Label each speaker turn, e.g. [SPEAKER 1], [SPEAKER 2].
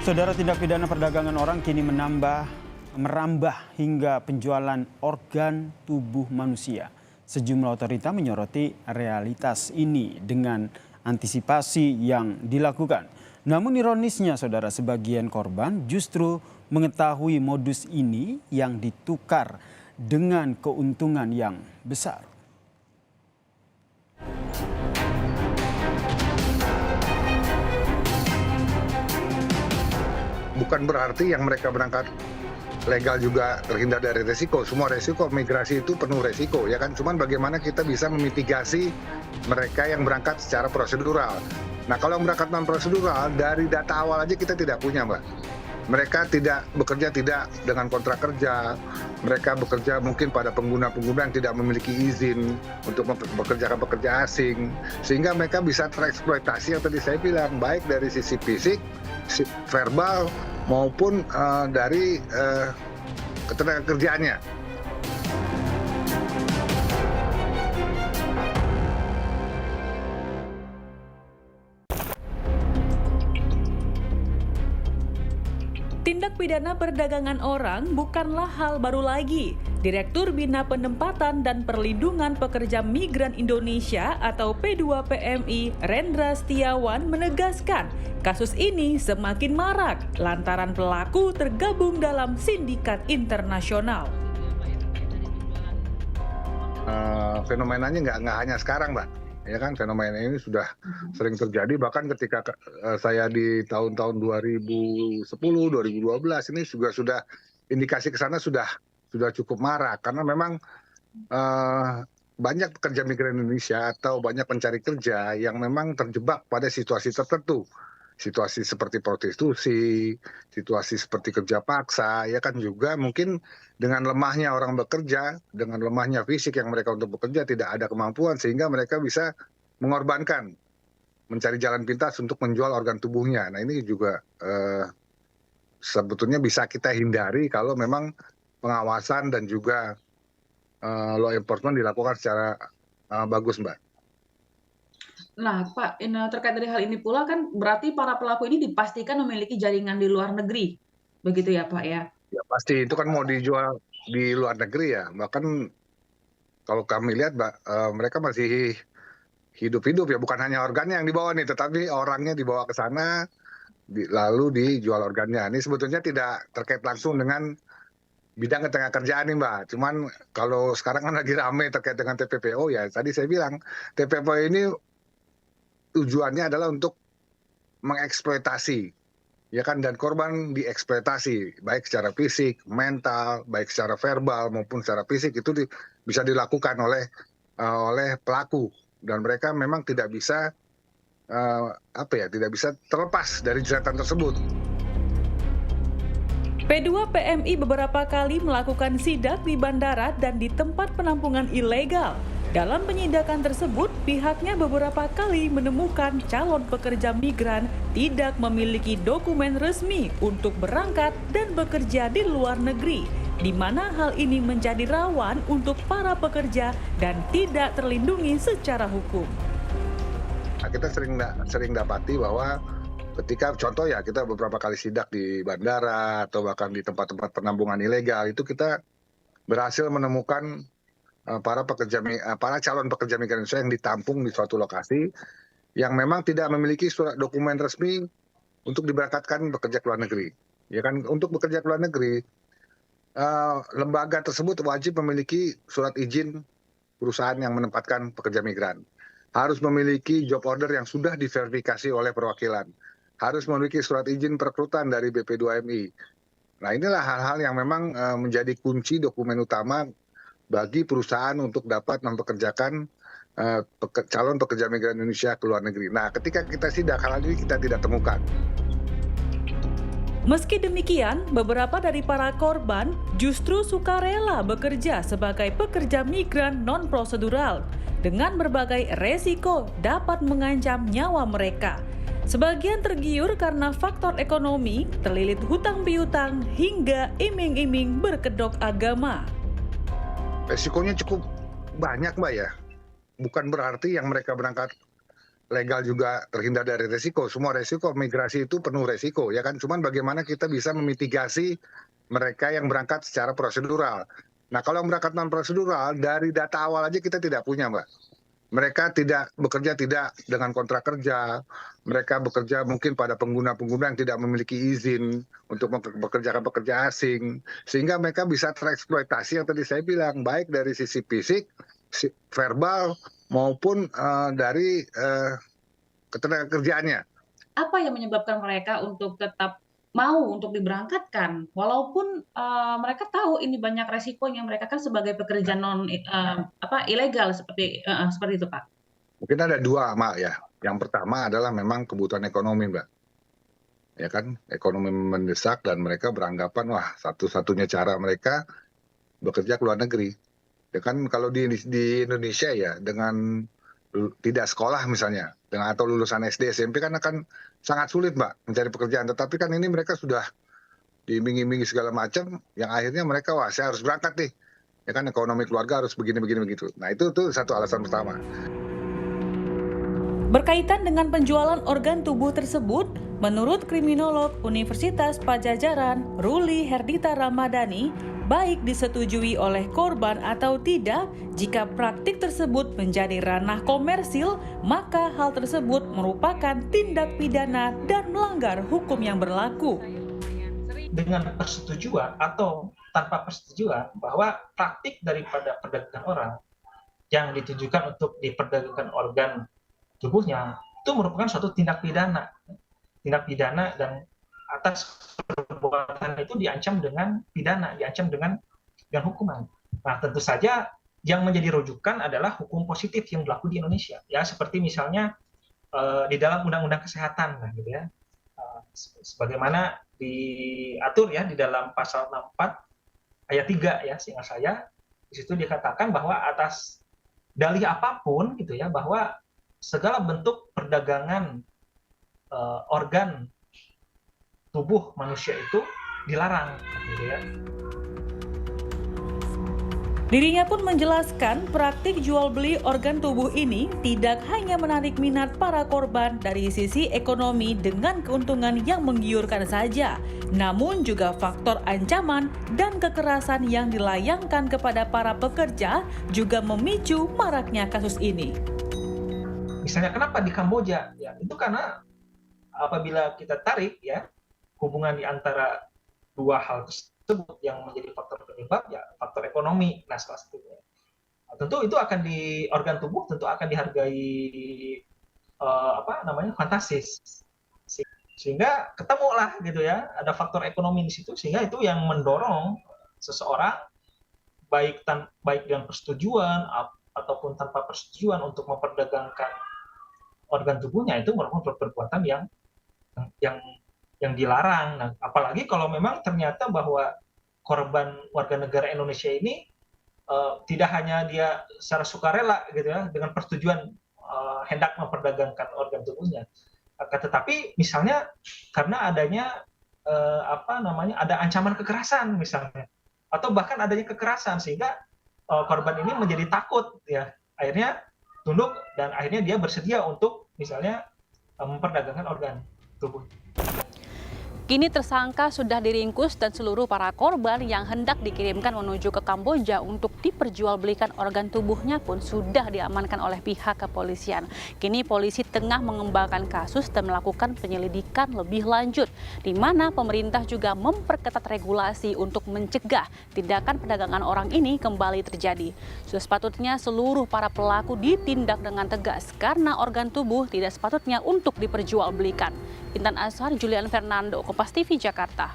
[SPEAKER 1] Saudara, tindak pidana perdagangan orang kini merambah hingga penjualan organ tubuh manusia. Sejumlah otorita menyoroti realitas ini dengan antisipasi yang dilakukan. Namun ironisnya saudara, sebagian korban justru mengetahui modus ini yang ditukar dengan keuntungan yang besar.
[SPEAKER 2] Bukan berarti yang mereka berangkat legal juga terhindar dari resiko. Semua resiko migrasi itu penuh resiko, ya kan. Cuman bagaimana kita bisa memitigasi mereka yang berangkat secara prosedural. Nah, kalau yang berangkat non prosedural, dari data awal aja kita tidak punya, Mbak. Mereka tidak bekerja dengan kontrak kerja. Mereka bekerja mungkin pada pengguna-pengguna yang tidak memiliki izin untuk mempekerjakan pekerja asing, sehingga mereka bisa tereksploitasi yang tadi saya bilang, baik dari sisi fisik, verbal, maupun dari ketenaga kerjaannya.
[SPEAKER 3] Tindak pidana perdagangan orang bukanlah hal baru lagi. Direktur Bina Penempatan dan Perlindungan Pekerja Migran Indonesia atau P2PMI, Rendra Setiawan menegaskan, kasus ini semakin marak lantaran pelaku tergabung dalam sindikat internasional.
[SPEAKER 2] Fenomenanya nggak hanya sekarang, Mbak. Ya kan, fenomena ini sudah sering terjadi, bahkan ketika saya di tahun-tahun 2010, 2012 ini juga sudah indikasi ke sana sudah cukup marak, karena memang banyak pekerja migran Indonesia atau banyak pencari kerja yang memang terjebak pada situasi tertentu. Situasi seperti prostitusi, situasi seperti kerja paksa, ya kan, juga mungkin dengan lemahnya orang bekerja, dengan lemahnya fisik yang mereka untuk bekerja, tidak ada kemampuan sehingga mereka bisa mengorbankan, mencari jalan pintas untuk menjual organ tubuhnya. Nah, ini juga sebetulnya bisa kita hindari kalau memang pengawasan dan juga law enforcement dilakukan secara bagus, Mbak.
[SPEAKER 4] Nah, Pak, terkait dari hal ini pula kan berarti para pelaku ini dipastikan memiliki jaringan di luar negeri, begitu ya, Pak, ya?
[SPEAKER 2] Ya pasti, itu kan mau dijual di luar negeri ya. Bahkan kalau kami lihat, Mbak, mereka masih hidup-hidup ya, bukan hanya organnya yang dibawa nih, tetapi orangnya dibawa ke sana, lalu dijual organnya. Ini sebetulnya tidak terkait langsung dengan bidang ketenaga kerjaan nih, Mbak. Cuman kalau sekarang kan lagi rame terkait dengan TPPO ya, tadi saya bilang, TPPO ini tujuannya adalah untuk mengeksploitasi, ya kan, dan korban dieksploitasi baik secara fisik, mental, baik secara verbal maupun secara fisik, itu bisa dilakukan oleh pelaku, dan mereka memang tidak bisa tidak bisa terlepas dari jeratan tersebut.
[SPEAKER 3] P2PMI beberapa kali melakukan sidak di bandara dan di tempat penampungan ilegal. Dalam penyidakan tersebut, pihaknya beberapa kali menemukan calon pekerja migran tidak memiliki dokumen resmi untuk berangkat dan bekerja di luar negeri, di mana hal ini menjadi rawan untuk para pekerja dan tidak terlindungi secara hukum.
[SPEAKER 2] Nah, kita sering dapati bahwa ketika contoh ya, kita beberapa kali sidak di bandara atau bahkan di tempat-tempat penampungan ilegal, itu kita berhasil menemukan para calon pekerja migran Indonesia yang ditampung di suatu lokasi yang memang tidak memiliki surat dokumen resmi untuk diberangkatkan bekerja ke luar negeri. Ya kan, untuk bekerja ke luar negeri, lembaga tersebut wajib memiliki surat izin perusahaan yang menempatkan pekerja migran. Harus memiliki job order yang sudah diverifikasi oleh perwakilan. Harus memiliki surat izin perekrutan dari BP2MI. Nah, inilah hal-hal yang memang menjadi kunci dokumen utama bagi perusahaan untuk dapat mempekerjakan calon pekerja migran Indonesia ke luar negeri. Nah, ketika kita sidak, hal ini kita tidak temukan.
[SPEAKER 3] Meski demikian, beberapa dari para korban justru sukarela bekerja sebagai pekerja migran non-prosedural dengan berbagai resiko dapat mengancam nyawa mereka. Sebagian tergiur karena faktor ekonomi, terlilit hutang piutang, hingga iming-iming berkedok agama.
[SPEAKER 2] Resikonya cukup banyak, Mbak, ya. Bukan berarti yang mereka berangkat legal juga terhindar dari resiko. Semua resiko migrasi itu penuh resiko, ya kan. Cuman bagaimana kita bisa memitigasi mereka yang berangkat secara prosedural. Nah, kalau yang berangkat non prosedural, dari data awal aja kita tidak punya, Mbak. Mereka bekerja tidak dengan kontrak kerja, mereka bekerja mungkin pada pengguna-pengguna yang tidak memiliki izin untuk bekerjakan pekerja asing, sehingga mereka bisa tereksploitasi yang tadi saya bilang, baik dari sisi fisik, verbal, maupun dari ketenaga kerjaannya.
[SPEAKER 4] Apa yang menyebabkan mereka untuk tetap mau untuk diberangkatkan, walaupun mereka tahu ini banyak resikonya, mereka kan sebagai pekerja ilegal seperti itu, Pak?
[SPEAKER 2] Mungkin ada dua, Mak, ya. Yang pertama adalah memang kebutuhan ekonomi, Mbak. Ya kan, ekonomi mendesak dan mereka beranggapan, wah, satu-satunya cara mereka bekerja ke luar negeri. Ya kan, kalau di Indonesia ya, dengan tidak sekolah misalnya, atau lulusan SD, SMP kan akan sangat sulit, Mbak, mencari pekerjaan. Tetapi kan ini mereka sudah diiming-imingi segala macam, yang akhirnya mereka, wah, saya harus berangkat nih. Ya kan, ekonomi keluarga harus begini begitu. Nah, itu satu alasan pertama.
[SPEAKER 3] Berkaitan dengan penjualan organ tubuh tersebut, menurut kriminolog Universitas Padjadjaran, Ruli Herdita Ramadhani, baik disetujui oleh korban atau tidak, jika praktik tersebut menjadi ranah komersil, maka hal tersebut merupakan tindak pidana dan melanggar hukum yang berlaku.
[SPEAKER 5] Dengan persetujuan atau tanpa persetujuan bahwa praktik daripada perdagangan orang yang ditujukan untuk diperdagangkan organ tubuhnya itu merupakan suatu tindak pidana dan atas perbuatan itu diancam dengan pidana, diancam dengan hukuman. Nah, tentu saja yang menjadi rujukan adalah hukum positif yang berlaku di Indonesia, ya, seperti misalnya di dalam Undang-Undang Kesehatan, gitu ya, sebagaimana diatur ya di dalam pasal 64 ayat 3 ya, seingat saya di situ dikatakan bahwa atas dalih apapun, gitu ya, bahwa segala bentuk perdagangan organ tubuh manusia itu dilarang, gitu ya.
[SPEAKER 3] Dirinya pun menjelaskan praktik jual beli organ tubuh ini tidak hanya menarik minat para korban dari sisi ekonomi dengan keuntungan yang menggiurkan saja, namun juga faktor ancaman dan kekerasan yang dilayangkan kepada para pekerja juga memicu maraknya kasus ini.
[SPEAKER 5] Misalnya kenapa di Kamboja? Ya, itu karena apabila kita tarik ya hubungan di antara dua hal tersebut yang menjadi faktor penyebab ya faktor ekonomi. Nah, salah satunya. Tentu itu akan di organ tubuh tentu akan dihargai fantastis. Sehingga ketemulah gitu ya, ada faktor ekonomi di situ sehingga itu yang mendorong seseorang baik dengan persetujuan ataupun tanpa persetujuan untuk memperdagangkan organ tubuhnya itu merupakan perbuatan yang dilarang. Nah, apalagi kalau memang ternyata bahwa korban warga negara Indonesia ini tidak hanya dia secara sukarela gitu ya dengan persetujuan hendak memperdagangkan organ tubuhnya, tetapi misalnya karena adanya ada ancaman kekerasan misalnya, atau bahkan adanya kekerasan sehingga korban ini menjadi takut ya, akhirnya tunduk dan akhirnya dia bersedia untuk misalnya memperdagangkan organ tubuh.
[SPEAKER 6] Kini tersangka sudah diringkus dan seluruh para korban yang hendak dikirimkan menuju ke Kamboja untuk diperjualbelikan organ tubuhnya pun sudah diamankan oleh pihak kepolisian. Kini polisi tengah mengembangkan kasus dan melakukan penyelidikan lebih lanjut, di mana pemerintah juga memperketat regulasi untuk mencegah tindakan perdagangan orang ini kembali terjadi. Sudah sepatutnya seluruh para pelaku ditindak dengan tegas karena organ tubuh tidak sepatutnya untuk diperjualbelikan. Intan Ashar, Julian Fernando, Kompas TV, Jakarta.